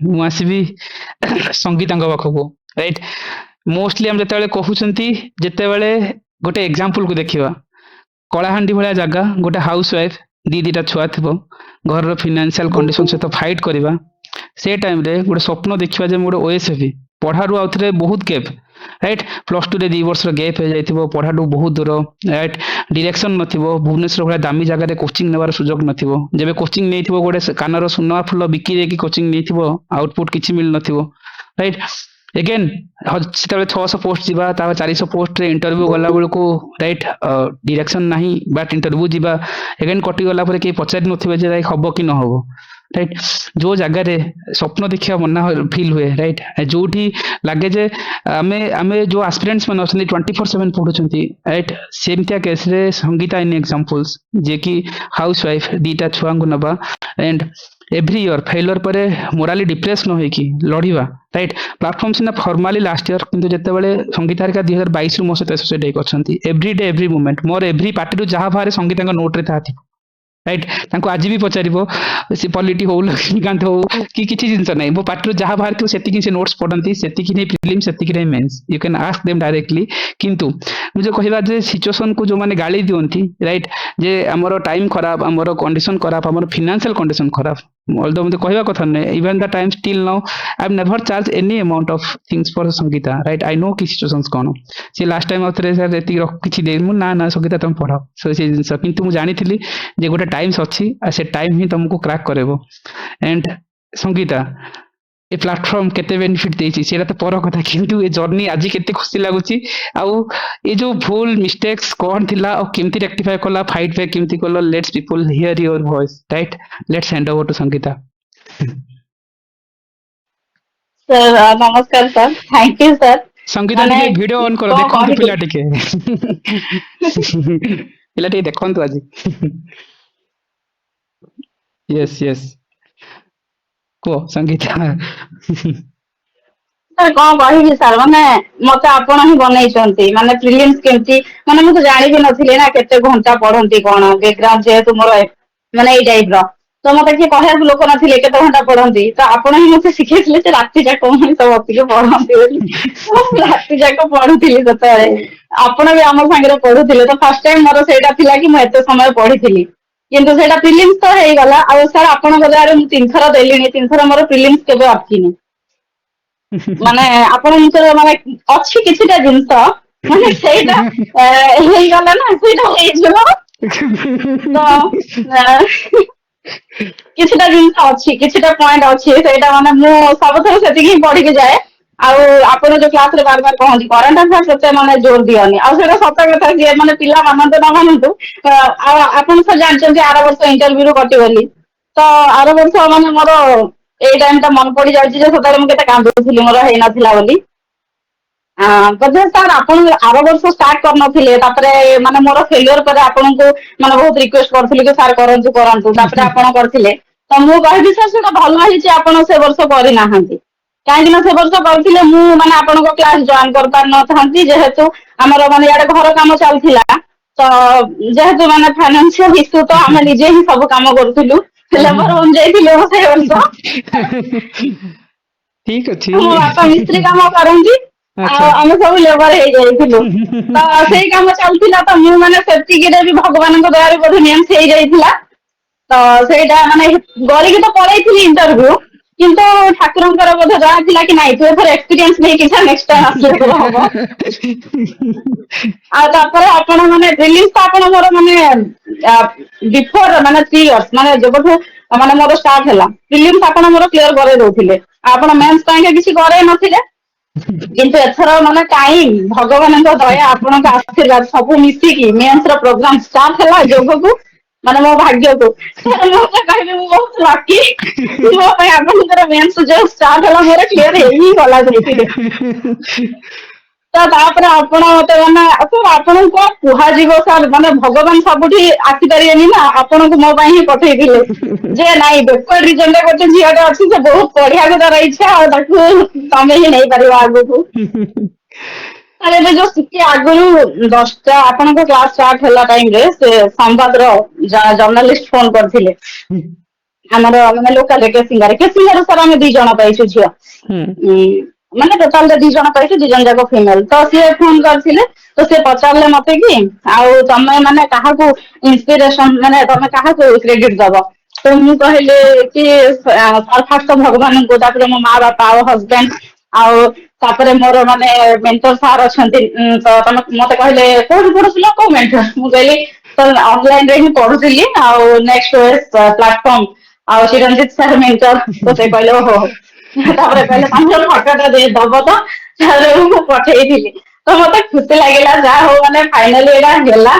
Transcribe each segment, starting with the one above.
ମୁଁ ଆସିବି ସଙ୍ଗୀତାଙ୍କ ପାଖକୁ, ରାଇଟ୍। ମୋଷ୍ଟଲି ଆମେ ଯେତେବେଳେ କହୁଛନ୍ତି, ଯେତେବେଳେ ଗୋଟେ ଏକ୍ସାମ୍ପଲକୁ ଦେଖିବା, କଳାହାଣ୍ଡି ଭଳିଆ ଜାଗା, ଗୋଟେ ହାଉସ ୱାଇଫ, ଦିଟା ଛୁଆ ଥିବ, ଘରର ଫିନାନ୍ସିଆଲ କଣ୍ଡିସନ ସହିତ ଫାଇଟ୍ କରିବା, ସେ ଟାଇମରେ ଗୋଟେ ସ୍ୱପ୍ନ ଦେଖିବା ଯେ ମୁଁ ଗୋଟେ ଓଏସ୍ ହେବି, ପଢାରୁ ଆଉଥରେ ବହୁତ ଗ୍ୟାପ୍, ରାଇଟ୍। ପ୍ଲସ ଟୁ ରେ 2 ବର୍ଷର ଗ୍ୟାପ୍ ହେଇଯାଇଥିବ, ପଢାଠୁ ବହୁତ ଦୂର, ରାଇଟ୍। ଡିରେକ୍ସନ ନଥିବ, ଭୁବନେଶ୍ୱର ଭଳିଆ ଦାମୀ ଜାଗାରେ କୋଚିଂ ନେବାର ସୁଯୋଗ ନଥିବ, ଯେବେ କୋଚିଂ ନେଇଥିବ ଗୋଟେ କାନର ସୁନା ଫୁଲ ବିକି ଦେଇକି କୋଚିଂ ନେଇଥିବ, ଆଉଟପୁଟ କିଛି ମିଳିନଥିବ, ରାଇଟ୍। ଏଗେନ୍ ସେତେବେଳେ 600 ପୋଷ୍ଟ ଯିବା, ତାପରେ 400 ପୋଷ୍ଟରେ ଇଣ୍ଟରଭ୍ୟୁ ଗଲା ବେଳକୁ, ରାଇଟ୍, ଡିରେକ୍ସନ ନାହିଁ, ବାଟ୍ ଇଣ୍ଟରଭ୍ୟୁ ଯିବା, ଏଗେନ୍ କଟିଗଲା ପରେ କେହି ପଚାରି ନଥିବେ ଯେ ହବ କି ନ ହବ, ରାଇଟ୍। ଯୋଉ ଜାଗାରେ ସ୍ୱପ୍ନ ଦେଖିବା ମନା ଫିଲ୍ ହୁଏ, ରାଇଟ୍, ଯୋଉଠି ଲାଗେ ଯେ ଆମେ ଆମେ ଯୋଉ ଆସ୍ପିରାଣ୍ଟସ୍ ମାନେ ଅଛନ୍ତି 24/7 ପଢୁଛନ୍ତି, ରାଇଟ୍, ସେମିତିଆ କେସରେ ସଙ୍ଗୀତା ଇନ୍ ଏକ୍ସାମ୍ପଲ୍ସ, ଯିଏକି ହାଉସ ୱାଇଫ, ଦିଟା ଛୁଆଙ୍କୁ ନେବା, ଆଣ୍ଡ ଏଭ୍ରି ଇୟର ଫେଲର ପରେ ମୋରାଲି ଡିପ୍ରେସ ନ ହେଇକି ଲଢିବା, ରାଇଟ୍। ପ୍ଲାଟଫର୍ମ ସିନା ଫର୍ମାଲି ଲାଷ୍ଟ ଇୟର, କିନ୍ତୁ ଯେତେବେଳେ ସଙ୍ଗୀତା ହେରିକା 2022 ରୁ ମୋ ସହିତ ଆସୋସିଏଟ୍ ହେଇକି ଅଛନ୍ତି, ଏଭ୍ରି ଡେ ଏଭ୍ରି ମୁଭମେଣ୍ଟ, ମୋର ଏଭ୍ରି ପାର୍ଟିରୁ ଯାହା ବାହାରେ ସଙ୍ଗୀତାଙ୍କ ନୋଟରେ ତାହା ଥିବ, ରାଇଟ୍। ତାଙ୍କୁ ଆଜି ବି ପଚାରିବ, ସେ ପଲିଟି ହଉ, ଲକ୍ଷ୍ମୀକାନ୍ତ ହଉ, କି କିଛି ଜିନିଷ ନାହିଁ, ମୋ ପାଟିରୁ ଯାହା ବାହାରିଥିବ ସେତିକି ସେ ନୋଟ୍ସ ପଢନ୍ତି, ସେତିକି ନେଇ ପ୍ରିଲିମ୍, ସେତିକି ନେଇ mains, you can ask them directly. କିନ୍ତୁ ମୁଁ ଯୋଉ କହିବା ଯେ ସିଚୁଏସନକୁ ଯୋଉମାନେ ଗାଳି ଦିଅନ୍ତି, ରାଇଟ୍, ଯେ ଆମର ଟାଇମ ଖରାପ, ଆମର କଣ୍ଡିସନ ଖରାପ, ଆମର ଫିନାନ୍ସିଆଲ କଣ୍ଡିସନ ଖରାପ, ଅଲଦୋ ମୋତେ କହିବା କଥା ନୁହେଁ, even the time still now I have never charge any amount of things for Sangeeta, right. I know କି ସିଚୁଏସନ୍ସ କ'ଣ, ସେ ଲାଷ୍ଟ ଟାଇମ୍ ଆଉଥରେ ସାର୍ ଏତିକି କିଛି ଦେଇ, ମୁଁ ନା ସଙ୍ଗୀତା ତମେ ପଢାଅ, ସେ ଜିନିଷ। କିନ୍ତୁ ମୁଁ ଜାଣିଥିଲି ଯେ ଗୋଟେ ଟାଇମ୍ସ ଅଛି, ଆଉ ସେ ଟାଇମ୍ ହିଁ ତମକୁ କ୍ରାକ୍ କରେଇବ। ଏଣ୍ଡ ସଙ୍ଗୀତା, ଏ ପ୍ଲାଟଫର୍ମ କେତେ ବେନିଫିଟ ଦେଇଛି ସେଇଟା ତ ପର କଥା, କିନ୍ତୁ ଏ ଜର୍ଣ୍ଣି ଆଜି କେତେ ଖୁସି ଲାଗୁଛି, ଆଉ ଏ ଯୋଉ ଭୁଲ ମିଷ୍ଟେକ୍ସ କ'ଣ ଥିଲା ଆଉ କେମିତି ରେକ୍ଟିଫାଏ କଲା, ଫାଇଟ୍ ବ୍ୟାକ୍ କେମିତି କଲ, let's people hear your voice, right. Let's hand over to Sangeeta. Sir ନମସ୍କାର sir, thank you sir. Sangeeta ମାନେ ଟିକେ ଭିଡିଓ ଅନ୍ କର, କଣ ଦେଖନ୍ତୁ କହିବି, ପିଲା ଟିକେ ପିଲା ଟିକେ ଦେଖନ୍ତୁ ଆଜି। ୟେସ୍ ୟେସ୍, କୁହ ସଙ୍ଗୀତା। ସାର୍ କଣ କହିବି ସାର୍, ମାନେ ମତେ ଆପଣ ହିଁ ବନେଇଛନ୍ତି, ମାନେ ପ୍ରିଲିମ୍ସ କେମିତି, ମାନେ ମୁଁ ତ ଜାଣିବି ନଥିଲି ନା କେତେ ଘଣ୍ଟା ପଢନ୍ତି କଣ, ବ୍ୟାକଗ୍ରାଉଣ୍ଡ ଯେହେତୁ ମୋର ମାନେ ଏଇ ଟାଇପ ର, ତ ମତେ କିଏ କହିବାକୁ ଲୋକ ନଥିଲେ କେତେ ଘଣ୍ଟା ପଢନ୍ତି, ତ ଆପଣ ହିଁ ମତେ ଶିଖେଇଥିଲେ ଯେ ରାତି ଯାକ ମଣିଷ ବସିକି ପଢନ୍ତି ବୋଲି। ମୁଁ ରାତି ଯାକ ପଢୁଥିଲି ସେତେବେଳେ, ଆପଣ ବି ଆମ ସାଙ୍ଗରେ ପଢୁଥିଲେ, ତ ଫାର୍ଷ୍ଟ ଟାଇମ ମୋର ସେଇଟା ଥିଲା କି ମୁଁ ଏତେ ସମୟ ପଢିଥିଲି। କିନ୍ତୁ ସେଇଟା ପ୍ରିଲିମ୍ସ ତ ହେଇଗଲା, ଆଉ ସାର୍ ଆପଣଙ୍କ ଦ୍ୱାରା ମୁଁ 3 ଥର ଦେଲିଣି, 3 ଥର ମୋର ପ୍ରିଲିମ୍ସ କେବେ ଅଟକିନି। ମାନେ ଆପଣଙ୍କର ମାନେ ଅଛି କିଛିଟା ଜିନିଷ, ମାନେ ସେଇଟା ହେଇଗଲା ନା, ସେଇଟା ହେଇଯିବ, ତ କିଛିଟା ଜିନିଷ ଅଛି, କିଛିଟା ପଏଣ୍ଟ ଅଛି, ସେଇଟା ମାନେ ମୁଁ ସବୁଥର ସେତିକି ହିଁ ପଢିକି ଯାଏ। ଆଉ ଆପଣ ଯୋଉ କ୍ଲାସରେ ବାର ବାର କହନ୍ତି କରେଣ୍ଟ ଆଫେୟାର୍ସ ସେତେ ମାନେ ଜୋର ଦିଅନି, ଆଉ ସେଇଟା ସତ କଥା, ଯିଏ ମାନେ ପିଲା ମାନନ୍ତୁ ନ ମାନନ୍ତୁ, ଆଉ ଆପଣ ତ ଜାଣିଛନ୍ତି ଆର ବର୍ଷ ଇଣ୍ଟରଭ୍ୟୁରୁ କଟିଗଲି, ତ ଆର ବର୍ଷ ମାନେ ମୋର ଏଇ ଟାଇମ ଟା ମନେ ପଡି ଯାଉଛି ଯେ ସେତେବେଳେ ମୁଁ କେତେ କାନ୍ଦୁଥିଲି ମୋର ହେଇନଥିଲା ବୋଲି। ବୋଧେ ସାର୍ ଆପଣ ଆର ବର୍ଷ ଷ୍ଟାର୍ଟ କରିନଥିଲେ, ତାପରେ ମାନେ ମୋର ଫେଲିୟର ପରେ ଆପଣଙ୍କୁ ମାନେ ବହୁତ ରିକ୍ୱେଷ୍ଟ କରୁଥିଲି କି ସାର୍ କରନ୍ତୁ କରନ୍ତୁ, ତାପରେ ଆପଣ କରିଥିଲେ, ତ ମୁଁ କହିବି ସାର୍ ସେଇଟା ଭଲ ହେଇଛି ଆପଣ ସେ ବର୍ଷ କରିନାହାନ୍ତି। କାହିଁକି ନା ସେ ବର୍ଷ କରିଥିଲେ ମୁଁ ମାନେ ଆପଣଙ୍କ କ୍ଲାସ ଜଏନ କରିପାରିନଥାନ୍ତି, ଯେହେତୁ ଆମର ମାନେ ଇଆଡେ ଘର କାମ ଚାଲିଥିଲା, ତ ଯେହେତୁ ମାନେ ଫାଇନାନ୍ସିଆଲ ଇସ୍ୟୁ, ତ ଆମେ ନିଜେ ହିଁ ସବୁ କାମ କରୁଥିଲୁ, ଲେବର ରୁମ ଯାଇଥିଲୁ ସେ ବର୍ଷ। ଠିକ ଅଛି। ମୋ ବାପା ମିସ୍ତ୍ରୀ କାମ କରନ୍ତି, ଆଚ୍ଛା। ଆଉ ଆମେ ସବୁ ଲେବର ହେଇଯାଇଥିଲୁ, ତ ସେଇ କାମ ଚାଲିଥିଲା, ତ ମୁଁ ମାନେ ସେତିକିରେ ବି ଭଗବାନଙ୍କ ଦୟାରୁ ବୋଧେ ନିୟମ ହେଇଯାଇଥିଲା। ତ ସେଇଟା ମାନେ ଗରିକି ତ ପଳେଇଥିଲି ଇଣ୍ଟରଭ୍ୟୁ, କିନ୍ତୁ ଠାକୁରଙ୍କର ବୋଧେ ଦୟା ଥିଲା କି ନାଇଁ ତୁ ଏଥର ଏକ୍ସପିରିଏନ୍ସ ନେଇକି ଯା, ନେକ୍ସଟ ଟାଇମ ଆସିଲେ ତୋର ହବ। ଆଉ ତାପରେ ଆପଣ ମାନେ ରିଲିଜ ତ ଆପଣ ମୋର ମାନେ ବିଫୋର ମାନେ 3 ଇୟର୍ସ ମାନେ ଯେବେଠୁ ମାନେ ମୋର ଷ୍ଟାର୍ଟ ହେଲା, ପ୍ରିଲିମ୍ସ ଆପଣ ମୋର କ୍ଲିୟର କରେଇ ଦଉଥିଲେ, ଆପଣ ମେନ୍ସ ପାଇଁକା କିଛି କରେଇ ନଥିଲେ। କିନ୍ତୁ ଏଥର ମାନେ ଟାଇମ, ଭଗବାନଙ୍କ ଦୟା, ଆପଣଙ୍କ ଆଶୀର୍ବାଦ ସବୁ ମିଶିକି ମେନ୍ସ ର ପ୍ରୋଗ୍ରାମ ଷ୍ଟାର୍ଟ ହେଲା ଯୋଗକୁ, ମାନେ ମୋ ଭାଗ୍ୟକୁ ମୁଁ କହିବି ମୁଁ ବହୁତ ଲକି, ମୋ ପାଇଁ ଆପଣଙ୍କର ମେନ୍ସ ଯୋଉ ଷ୍ଟାର୍ଟ ହେଲା ମୋର କ୍ଲିୟର ହେଇ ହିଁ ଗଲା ସେଇଥିରେ। ତ ତାପରେ ଆପଣ ମତେ ମାନେ ଆପଣଙ୍କୁ କଣ କୁହାଯିବ ସାର୍, ମାନେ ଭଗବାନ ସବୁଠି ଆସିପାରିବେନି ନା, ଆପଣଙ୍କୁ ମୋ ପାଇଁ ହିଁ ପଠେଇଥିଲେ, ଯେ ନାଇଁ ବେପର ରିଜନରେ ଗୋଟେ ଝିଅଟେ ଅଛି, ସେ ବହୁତ ପଢିବାକୁ ତାର ଇଚ୍ଛା, ଆଉ ତାକୁ ତମେ ହିଁ ନେଇପାରିବ ଆଗକୁ। ଆରେ ଏବେ ଯୋଉ ଟିକେ ଆଗରୁ 10ଟା ଆପଣଙ୍କ କ୍ଲାସ ଷ୍ଟାର୍ଟ ହେଲା ଟାଇମରେ ସେ ସମ୍ବାଦର ଜର୍ଣ୍ଣାଲିଷ୍ଟ ଫୋନ କରିଥିଲେ। ଆମର ମାନେ ଲୋକାଲ କେସିଙ୍ଗାରେ ସାର୍ ଆମେ 2 ଜଣ ପାଇଛୁ ଝିଅ। ହୁଁ ମାନେ ଟୋଟାଲ 2 ଜଣ ପାଇଛୁ, 2 ଜଣ ଯାକ ଫିମେଲ। ତ ସିଏ ଫୋନ କରିଥିଲେ, ତ ସିଏ ପଚାରିଲେ ମତେ କି ଆଉ ତମେ ମାନେ କାହାକୁ ଇନ୍ସପିରେସନ ମାନେ ତମେ କାହାକୁ କ୍ରେଡିଟ ଦବ? ତ ମୁଁ କହିଲି କି ଫାଷ୍ଟ ଭଗବାନଙ୍କୁ, ତାପରେ ମୋ ମା ବାପା ଆଉ ହଜବେଣ୍ଡ, ଆଉ ତାପରେ ମୋର ମାନେ ମେଣ୍ଟର ସାର୍ ଅଛନ୍ତି। ତ ତମେ ମତେ କହିଲେ କୋଉଠି ପଢୁଥିଲ, କୋଉ ମେଣ୍ଟର? ମୁଁ କହିଲି ତ ଅନଲାଇନ ରେ ହିଁ ପଢୁଥିଲି, ଆଉ ନେକ୍ସଟ ପ୍ଲାଟଫର୍ମ ଆଉ ଚିରଞ୍ଜିତ ସାର୍ ମେଣ୍ଟର। ତ ସେ କହିଲେ ଓହୋ, ତାପରେ କହିଲେ ତମର ଫଟୋଟା ଦବ ତ, ତାପରେ ମୁଁ ପଠେଇଥିଲି। ତ ମତେ ଖୁସି ଲାଗିଲା, ଯାହା ହଉ ମାନେ ଫାଇନାଲି ଏଇଟା ହେଲା।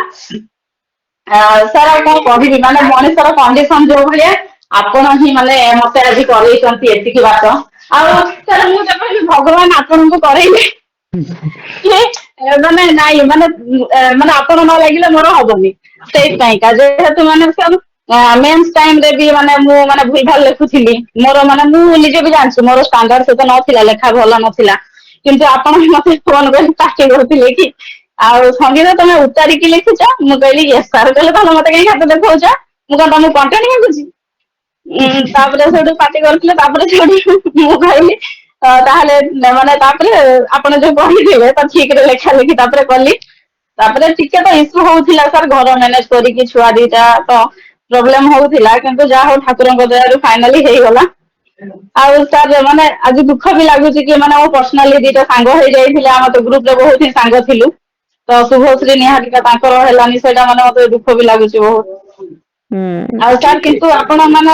ସାର୍ ଆଉ କଣ କହିବି, ମାନେ ମଣିଷର କଣ୍ଡିସନ ଯୋଉ ଭଳିଆ, ଆପଣ ହିଁ ମାନେ ମତେ ଆଜି କରେଇଛନ୍ତି ଏତିକି ବାଟ। ଆଉ ସାର୍ ମୁଁ ଯେବେ ବି ଭଗବାନ ଆପଣଙ୍କୁ କରେଇଲେ ମାନେ ନାଇଁ ମାନେ ମାନେ ଆପଣ ନ ଲାଗିଲେ ମୋର ହବନି। ସେଇଥିପାଇଁକା ଯେହେତୁ ମାନେ ମେନ୍ସ ଟାଇମ ରେ ବି ମାନେ ମୁଁ ମାନେ ଭୁଲ ଭାଲ ଲେଖୁଥିଲି। ମୋର ମାନେ ମୁଁ ନିଜେ ବି ଜାଣିଛି ମୋର ଷ୍ଟାଣ୍ଡାର୍ଡ ସେତେ ନଥିଲା, ଲେଖା ଭଲ ନଥିଲା। କିନ୍ତୁ ଆପଣ ମତେ ଫୋନ କରି ପାଟି କରୁଥିଲେ କି ଆଉ ସଙ୍ଗୀତା ତମେ ଉତାରିକି ଲେଖିଛ? ମୁଁ କହିଲି ୟେସ୍ ସାର୍। କହିଲେ ତାହେଲେ ମତେ କାହିଁ ହାତ ଦେଖଉଛ? ମୁଁ କଣ ତମକୁ କଣ୍ଟେଣ୍ଟ ବିକୁଛି? ତାପରେ ସେଠୁ ପାଟି କରିଥିଲେ, ତାପରେ ସେଠୁ ମୁଁ କହିଲି ତାହେଲେ ମାନେ ତାପରେ ଆପଣ ଯୋଉ କହିଥିଲେ ତ ଠିକ ରେ ଲେଖା ଲେଖି ତାପରେ କଲି। ତାପରେ ଟିକେ ତ ଇସୁ ହଉଥିଲା ସାର୍, ଘର ମ୍ୟାନେଜ କରିକି ଛୁଆ 2ଟା ତ ପ୍ରୋବ୍ଲେମ ହଉଥିଲା, କିନ୍ତୁ ଯାହା ହଉ ଠାକୁରଙ୍କ ଦୟାରୁ ଫାଇନାଲି ହେଇଗଲା। ଆଉ ସାର୍ ମାନେ ଆଜି ଦୁଃଖ ବି ଲାଗୁଛି କି ମାନେ ମୋ ପର୍ସନାଲି 2ଟା ସାଙ୍ଗ ହେଇଯାଇଥିଲେ, ଆମ ତ ଗ୍ରୁପ ରେ ବହୁତ ହିଁ ସାଙ୍ଗ ଥିଲୁ। ତ ଶୁଭଶ୍ରୀ ନିହାରିକା ତାଙ୍କର ହେଲାନି, ସେଇଟା ମାନେ ମତେ ଦୁଃଖ ବି ଲାଗୁଛି ବହୁତ। ଆଉ ସାର୍ ଠିକ କିନ୍ତୁ ଆପଣ ମାନେ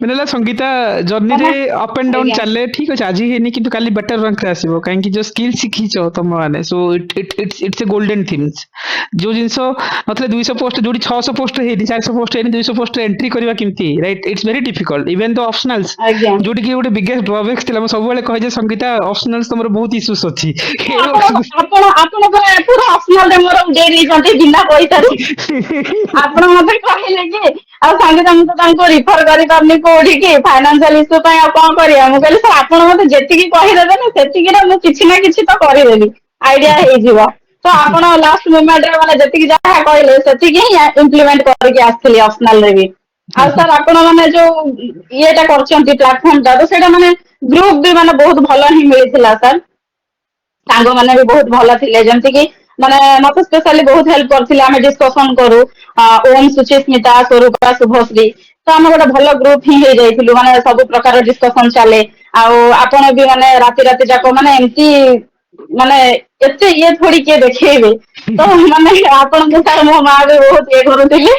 ମାନେ ହେଲା ସଙ୍ଗୀତା ଜର୍ଣ୍ଣିରେ ମାନେ ଅପ୍ ଆଣ୍ଡ ଡାଉନ ଆଜ୍ଞା ଚାଲେ, ଠିକ ଅଛି ଆଜି ହେଇନି କିନ୍ତୁ କାଲି ବେଟର ରାଙ୍କରେ ଆସିବ। କାହିଁକି ଯୋଉ ସ୍କିଲ୍ ଶିଖିଛ ତମ ମାନେ, so it's a golden things. ଯୋଉ ଜିନିଷ ମତେ 200 ପୋଷ୍ଟ ଯୋଉଠି 600 ପୋଷ୍ଟ ହେଇନି, 400 ପୋଷ୍ଟ ହେଇନି, 200 ପୋଷ୍ଟ ଏଣ୍ଟ୍ରି କରିବା କେମିତି, right? It's very difficult even the optionals. ଆଜ୍ଞା। ଯୋଉଠି କି ଗୋଟେ ବିଗେଷ୍ଟ ଡ୍ରବ୍ୟାକ୍ସ ଥିଲା, ମୁଁ ସବୁବେଳେ କହେ ଯେ ସଙ୍ଗୀତା ଅପସନାଲ୍ସ ତମର ବହୁତ ଇସ୍ୟୁସ୍ ଅଛି। ଆପଣ ଆପଣ ପୁରା ଅପସନାଲ ରେ ମୋର ଉଡେଇ ଦେଇଛନ୍ତି ବିନା ପଇସାରୁ। ଆପଣ ମତେ କହିଲେ କି ଆଉ ସଙ୍ଗୀତା ମୁଁ ତ ତାଙ୍କୁ ରିଫର କରିପାରୁନି କୋଉଠିକି, ଫାଇନାନ୍ସିଆଲ ଇସ୍ୟୁ ପାଇଁ ଆଉ କଣ କରିବା? ମୁଁ କହିଲି ସାର୍ ଆପଣ ମତେ ଯେତିକି କହିଦେବେ ନା ସେତିକିରେ ମୁଁ କିଛି ନା କିଛି ତ କରିଦେବି, ଆଇଡିଆ ହେଇଯିବ। ତ ଆପଣ ଲାଷ୍ଟ ମୋମେଣ୍ଟରେ ମାନେ ଯେତିକି ଯାହା କହିଲେ ସେତିକି ହିଁ ଇମ୍ପ୍ଲିମେଣ୍ଟ କରିକି ଆସିଥିଲି ଅପସନାଲ ରେ ବି। ଆଉ ସାର୍ ଆପଣ ମାନେ ଯୋଉ ଇଏଟା କରିଛନ୍ତି ପ୍ଲାଟଫର୍ମ ଟା, ତ ସେଇଟା ମାନେ ଗ୍ରୁପ ବି ମାନେ ବହୁତ ଭଲ ହିଁ ମିଳିଥିଲା ସାର୍। ସାଙ୍ଗମାନେ ବି ବହୁତ ଭଲ ଥିଲେ, ଯେମିତି କି ମାନେ ମତେ ସ୍ପେଶାଲି ବହୁତ ହେଲ୍ପ କରିଥିଲେ। ଆମେ ଡିସକସନ କରୁ ଓମ୍, ସୁଚିସ୍ମିତା, ସ୍ୱରୂପା, ଶୁଭଶ୍ରୀ। ତ ଆମେ ଗୋଟେ ଭଲ ଗ୍ରୁପ ହିଁ ହେଇଯାଇଥିଲୁ, ମାନେ ସବୁ ପ୍ରକାର ଡିସକସନ ଚାଲେ। ଆଉ ଆପଣ ବି ମାନେ ରାତି ରାତି ଯାକ ମାନେ ଏମତି ମାନେ ଏତେ ଇଏ ଥୋଡି କିଏ ଦେଖେଇବେ। ତ ମାନେ ଆପଣଙ୍କ ସାର୍ ମୋ ମା ବି ବହୁତ ଇଏ କରୁଥିଲେ।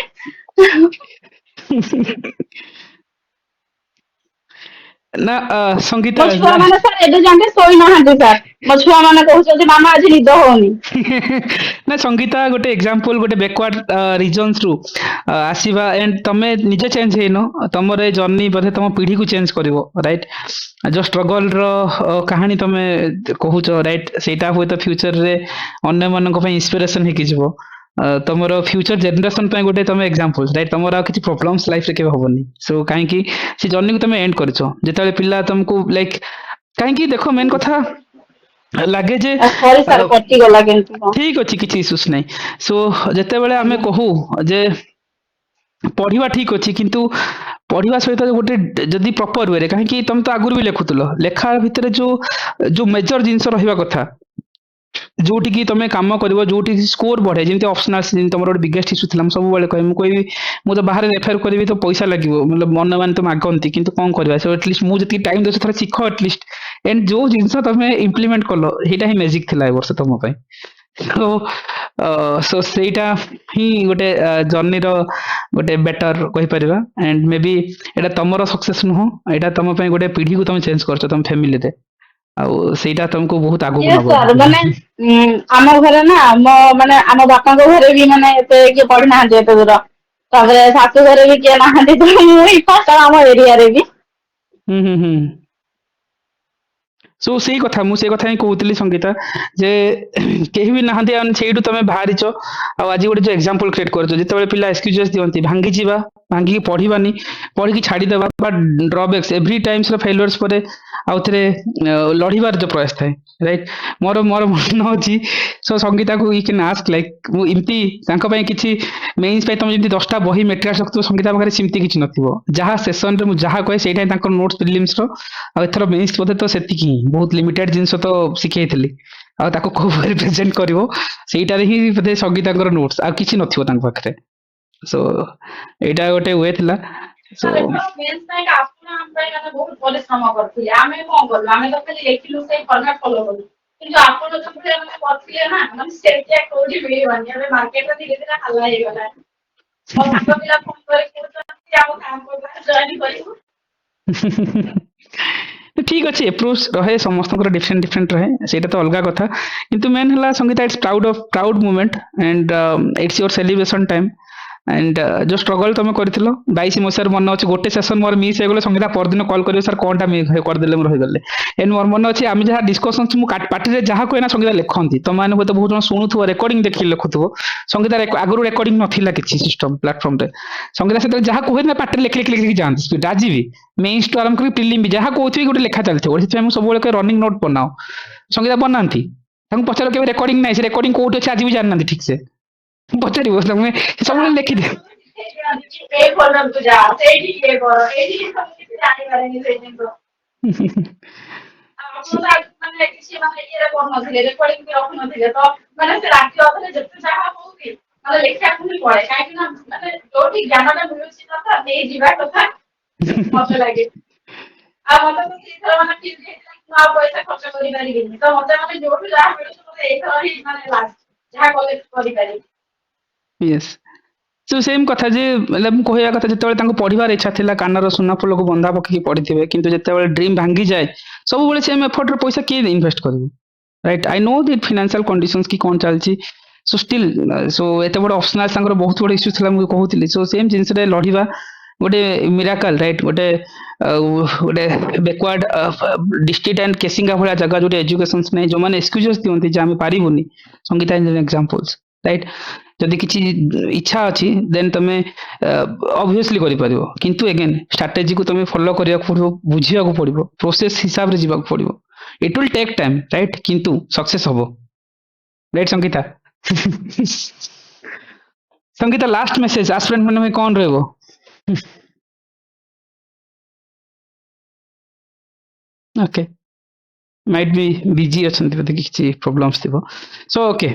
ନା ମୋ ସଙ୍ଗୀତା ଛୁଆ ମାନେ ସାର୍ ଏବେ ଯାକେ ଶୋଇନାହାନ୍ତି ସାର୍। ମୋ ଛୁଆ ମାନେ କହୁଛନ୍ତି ମାମା ଆଜି ନିଦ ହଉନି। ନା ସଙ୍ଗୀତା ଗୋଟେ ଏକ୍ସାମ୍ପଲ, ଗୋଟେ ବ୍ୟାକୱାର୍ଡ ରିଜନ୍ସ ରୁ ଆସିବା, ଏଣ୍ଡ ତମେ ନିଜେ ଚେଞ୍ଜ ହେଇନ, ତମର ଏ ଜର୍ଣ୍ଣି ବୋଧେ ତମ ପିଢିକୁ ଚେଞ୍ଜ କରିବ, ରାଇଟ? ଯୋଉ ଷ୍ଟ୍ରଗଲ ର କାହାଣୀ ତମେ କହୁଛ, ରାଇଟ? ସେଇଟା ହୁଏତ ଫ୍ୟୁଚରରେ ଅନ୍ୟମାନଙ୍କ ପାଇଁ ଇନ୍ସପିରେସନ ହେଇକି ଯିବ। ତମର ଫ୍ୟୁଚର ଜେନେରେସନ ପାଇଁ ଗୋଟେ ତମେ ଏକ୍ସାମ୍ପଲ, ରାଇଟ? ତମର ଆଉ କିଛି ପ୍ରୋବ୍ଲେମ୍ସ ଲାଇଫରେ କେବେ ହବନି। ସୋ କାହିଁକି ସେ ଜର୍ଣ୍ଣିକୁ ତମେ ଏଣ୍ଡ କରିଛ, ଯେତେବେଳେ ପିଲା ତମକୁ ଲାଇକ କାହିଁକି ଦେଖ ମେନ୍ କଥା ଲାଗେ ଯେ ସରି ସାର୍ କଟିଗଲା କେମିତି କଣ? ଠିକ ଅଛି କିଛି ଇସ୍ୟୁସ୍ ନାହିଁ। ସୋ ଯେତେବେଳେ ଆମେ ଆଜ୍ଞା କହୁ ଯେ ପଢିବା ଠିକ ଅଛି, କିନ୍ତୁ ପଢିବା ସହିତ ଗୋଟେ ଯଦି ପ୍ରପର ୱେରେ, କାହିଁକି ତମେ ତ ଆଗରୁ ବି ଲେଖୁଥିଲ, ଲେଖା ଭିତରେ ଯୋଉ ମେଜର ଜିନିଷ ରହିବା କଥା, ଯୋଉଠି କି ତମେ କାମ କରିବ, ଯୋଉଠି ସ୍କୋର ବଢେ, ଯେମିତି ଅପସନାଲ ତମର ଗୋଟେ ବିଗେଷ୍ଟ ଇସ୍ୟୁ ଥିଲା। ମୁଁ ସବୁବେଳେ କହିବି, ମୁଁ କହିବି ମୁଁ ତ ବାହାରେ ରେଫର କରିବି ତ ପଇସା ଲାଗିବ, ମନ ମାନେ ତ ମାଗନ୍ତି, କିନ୍ତୁ କଣ କରିବା? ସୋ ଆଟଲିଷ୍ଟ ମୁଁ ଯେତିକି ଟାଇମ ଦଉଛି ଥରେ ଶିଖ ଆଟଲିଷ୍ଟ। ଏଣ୍ଡ ଯୋଉ ଜିନିଷ ତମେ ଇମ୍ପ୍ଲିମେଣ୍ଟ କଲ, ସେଇଟା ହିଁ ମ୍ୟାଜିକ ଥିଲା ଏ ବର୍ଷ ତମ ପାଇଁ। ସୋ ସେଇଟା ହିଁ ଗୋଟେ ଜର୍ଣ୍ଣିର ଗୋଟେ ବେଟର କହିପାରିବା। ଏଣ୍ଡ ମେ ବି ଏଇଟା ତମର ସକ୍ସେସ ନୁହଁ, ଏଇଟା ତମ ପାଇଁ ଗୋଟେ ପିଢିକୁ ତମେ ଚେଞ୍ଜ କରୁଛ ତମ ଫ୍ୟାମିଲିରେ, ଆଉ ସେଇଟା ତମକୁ ବହୁତ ଆଗକୁ ଇଏ ନବ। ସାର୍ ମାନେ ଆମ ଘରେ ନା ମାନେ ଆମ ବାପାଙ୍କ ଘରେ ବି ମାନେ ଏତେ କିଏ ପଢିନାହାନ୍ତି ଏତେ ଦୂର। ତାପରେ ଶାଶୁ ଘରେ ବି କିଏ ନାହାନ୍ତି, ତ ମୁଁ ହିଁ ଫାଷ୍ଟ ଆମ ଏରିଆରେ ବି। ହୁଁ ହୁଁ ହୁଁ। ସୋ ସେଇ କଥା, ମୁଁ ସେଇ କଥା ହିଁ କହୁଥିଲି ସଙ୍ଗୀତା, ଯେ କେହି ବି ନାହାନ୍ତି ସେଇଠୁ ତମେ ବାହାରିଛ। ଆଉ ଆଜି ଗୋଟେ ଯୋଉ ଏକ୍ସାମ୍ପଲ କ୍ରିଏଟ କରୁଛ, ଯେତେବେଳେ ପିଲା ଏକ୍ସକ୍ୟୁଜେସ ଦିଅନ୍ତି, ଭାଙ୍ଗିଯିବା, ଭାଙ୍ଗିକି ପଢିବାନି, ପଢିକି ଛାଡିଦେବା, ବା ଡ୍ରବ୍ୟାକ୍ସ ଏଭ୍ରି ଟାଇମ୍ସ ର ଫେଲୁଅର୍ସ ପରେ ଆଉ ଥରେ ଲଢିବାର ଯୋଉ ପ୍ରୟାସ ଥାଏ ରାଇଟ୍। ମୋର ମୋର ମନ ଅଛି ସୋ ସଙ୍ଗୀତାକୁ ୟୁ କ୍ୟାନ୍ ଆସ୍କ ଲାଇକ୍ ମୁଁ ଏମିତି ତାଙ୍କ ପାଇଁ କିଛି ମେନ୍ସ ପାଇଁ ତମେ ଯେମିତି 10ଟା ବହି ମେଟେରିଆଲ୍ସ ରଖୁଥିବ ସଙ୍ଗୀତା ପାଖରେ ସେମିତି କିଛି ନଥିବ। ଯାହା ସେସନରେ ମୁଁ ଯାହା କହେ ସେଇଟା ହିଁ ତାଙ୍କର ନୋଟ୍ସ ପ୍ରିଲିମ୍ସର। ଆଉ ଏଥର ମେନ୍ସ ବୋଧେ ତ ସେତିକି ହିଁ ବହୁତ ଲିମିଟେଡ ଜିନିଷ ତ ଶିଖେଇଥିଲି। ଆଉ ତାକୁ କୋଉ ଭାବରେ ପ୍ରେଜେଣ୍ଟ କରିବ ସେଇଟାରେ ହିଁ ବୋଧେ ସଙ୍ଗୀତାଙ୍କର ନୋଟ୍ସ ଆଉ କିଛି ନଥିବ ତାଙ୍କ ପାଖରେ। ସୋ ଏଇଟା ଗୋଟେ ୱେ ଥିଲା। ସୋ ସାର୍ ଏଥର ମେନ୍ସ ପାଇଁ ଆପଣ ଆମ ପାଇଁ ମାନେ ବହୁତ ପରିଶ୍ରମ କରିଥିଲେ। ଆମେ କଣ କଲୁ ଆମେ ତ ଖାଲି ଲେଖିଲୁ ସେଇ ଫର୍ମାଟ ଫଲୋ କଲୁ। କିନ୍ତୁ ଆପଣ ଯୋଉ ଭଳିଆ ମାନେ କରିଥିଲେ ନା ମାନେ ସେମିତିଆ କୋଉଠି ମିଳିବନି। ଏବେ ମାର୍କେଟରେ ଧୀରେ ଧୀରେ ହାଲା ହେଇଗଲାଣି। ମୋ ସାଙ୍ଗ ପିଲା ଫୋନ କରିକି କହୁଛନ୍ତି ଆମ କ୍ୟାମ୍ପସ ଜଏନ୍ କରିବୁ। ଠିକ ଅଛି ଏପ୍ରୋଚ ରହେ ସମସ୍ତଙ୍କର ଡିଫରେଣ୍ଟ ଡିଫରେଣ୍ଟ ରହେ ସେଇଟା ତ ଅଲଗା କଥା। କିନ୍ତୁ ମେନ୍ ହେଲା Sangeeta it's proud movement and it's your celebration time. And ଯୋଉ ଷ୍ଟ୍ରଗଲ ତମେ କରିଥିଲ 22 ମସିହାରେ ମନେ ଅଛି ଗୋଟେ ସେସନ ମୋର ମିସ୍ ହେଇଗଲେ ସଙ୍ଗୀତା ପରଦିନ କଲ୍ କରିବେ ସାର୍ କଣଟା କରିଦେଲେ ମୁଁ ରହିଗଲେ। ଏଣ୍ଡ ମୋର ମନେ ଅଛି ଆମେ ଯାହା ଡିସ୍କସନ ମୁଁ ପାଟିରେ ଯାହା କୁହେ ନା ସଙ୍ଗୀତା ଲେଖନ୍ତି। ତମମାନେ ହୁଏତ ବହୁତ ଜଣ ଶୁଣୁଥିବ ରେକର୍ଡିଂ ଦେଖିକି ଲେଖୁଥିବ। ସଙ୍ଗୀତା ଆଗରୁ ରେକର୍ଡିଂ ନଥିଲା କିଛି ସିଷ୍ଟମ ପ୍ଲାଟଫର୍ମରେ। ସଙ୍ଗୀତା ସେତେବେଳେ ଯାହା କୁହେ ନା ପାଟିରେ ଲେଖି ଲେଖି ଲେଖି ଯାଆନ୍ତି ସ୍ପିଡ୍ ଆଜି ବି ମେନ୍ସ ଟୁ ଆରମ୍ଭ କରି ପ୍ରିଲିମ୍ ବି ଯାହା କହୁଥିବି ଗୋଟେ ଲେଖା ଚାଲିଥିବ। ସେଥିପାଇଁ ମୁଁ ସବୁବେଳେ କହେ ରନିଂ ନୋଟ୍ ବନାଅ। ସଙ୍ଗୀତା ବନାନ୍ତି ତାଙ୍କୁ ପଚାର କେବେ ରେକର୍ଡିଂ ନାହିଁ ସେ ରେକର୍ଡିଂ କୋଉଠି ଅଛି ଆଜି ବି ଜାଣିନାହାନ୍ତି ଠିକ ସେ ପଚାରିବ ତମେ ସବୁବେଳେ ଲେଖିଦିଅ। ଏଇ ଫର୍ମାଟକୁ ଯା ସେଇଠି ଇଏ କର ଏଇଠି ସବୁ କିଛି ଜାଣିପାରେନି ସେଇ ଜିନିଷ। ଆପଣ ତ ମାନେ କିଛି ମାନେ ଇଏରେ କରୁନଥିଲେ ରେକର୍ଡିଂ ବି ରଖୁନଥିଲେ ତ ମାନେ ସେ ରାତି ଅଧରେ ଯେତେ ଯାହା ହଉ କି ମାନେ ଲେଖିବାକୁ ହିଁ ପଡେ କାହିଁକି ନା ମାନେ ଯୋଉଠି ଜ୍ଞାନଟା ମିଳୁଛି କଥା ନେଇଯିବା କଥା ମତେ ଲାଗେ। ଆଉ ମତେ ତ ସେଇଥର ମାନେ ଫିଲ୍ ହେଇଥିଲା କି ମୁଁ ଆଉ ପଇସା ଖର୍ଚ୍ଚ କରିପାରିବିନି ତ ମତେ ମାନେ ଯୋଉଠୁ ଯାହା ମିଳୁଛି ମତେ ଏଇଥର ହିଁ ମାନେ ଲାଷ୍ଟ ଯାହା କଲେକ୍ଟ କରିପାରିବି। ୟେସ୍ ସୋ ସେମ୍ କଥା ଯେ ହେଲେ ମୁଁ କହିବା କଥା ଯେତେବେଳେ ତାଙ୍କୁ ପଢିବାର ଇଚ୍ଛା ଥିଲା କାନର ସୁନା ଫୁଲକୁ ବନ୍ଧା ପକେଇକି ପଢିଥିବେ କିନ୍ତୁ ଯେତେବେଳେ ଡ୍ରିମ୍ ଭାଙ୍ଗିଯାଏ ସବୁବେଳେ ସେମ୍ ଏଫର୍ଟର ପଇସା କିଏ ଇନଭେଷ୍ଟ କରିବ right. I no the financial conditions କି କଣ ଚାଲିଛି ସୋ ଷ୍ଟିଲ୍ ସୋ ଏତେ ବଡ ଅପସନାଲ ତାଙ୍କର ବହୁତ ବଡ ଇସ୍ୟୁ ଥିଲା ମୁଁ କହୁଥିଲି। ସୋ ସେମ୍ ଜିନିଷରେ ଲଢିବା ଗୋଟେ ମିରାକଲ ରାଇଟ୍। ଗୋଟେ ଗୋଟେ ବେକୱାର୍ଡ ଡିଷ୍ଟ୍ରିକ୍ଟ ଆଣ୍ଡ କେସିଙ୍ଗା ଭଳିଆ ଜାଗା ଯୋଉଠି ଏଜୁକେସନ ନାହିଁ ଯୋଉମାନେ ଏକ୍ସକ୍ୟୁଜେସ୍ ଦିଅନ୍ତି ଯେ ଆମେ ପାରିବୁନି ସଙ୍ଗୀତା ଇଜ ଏକ୍ସାମ୍ପଲ୍ସ ରାଇଟ୍। ଯଦି କିଛି ଇଚ୍ଛା ଅଛି ଦେନ୍ ତମେ ଅବଭିୟସଲି କରିପାରିବ କିନ୍ତୁ ଏଗେନ୍ ଷ୍ଟ୍ରାଟେଜିକୁ ତମେ ଫଲୋ କରିବାକୁ ପଡିବ ବୁଝିବାକୁ ପଡିବ ପ୍ରୋସେସ ହିସାବରେ ଯିବାକୁ ପଡିବ। It will take time right କିନ୍ତୁ ସକ୍ସେସ୍ ହବ right Sangeeta. Sangeeta last message aspirant ମାନଙ୍କ ପାଇଁ କଣ ରହିବ? ଓକେ ମାଇଟ୍ ବି ବିଜି ଅଛନ୍ତି ବୋଧେ କିଛି ପ୍ରୋବ୍ଲେମ୍ସ ଥିବ ସୋ ଓକେ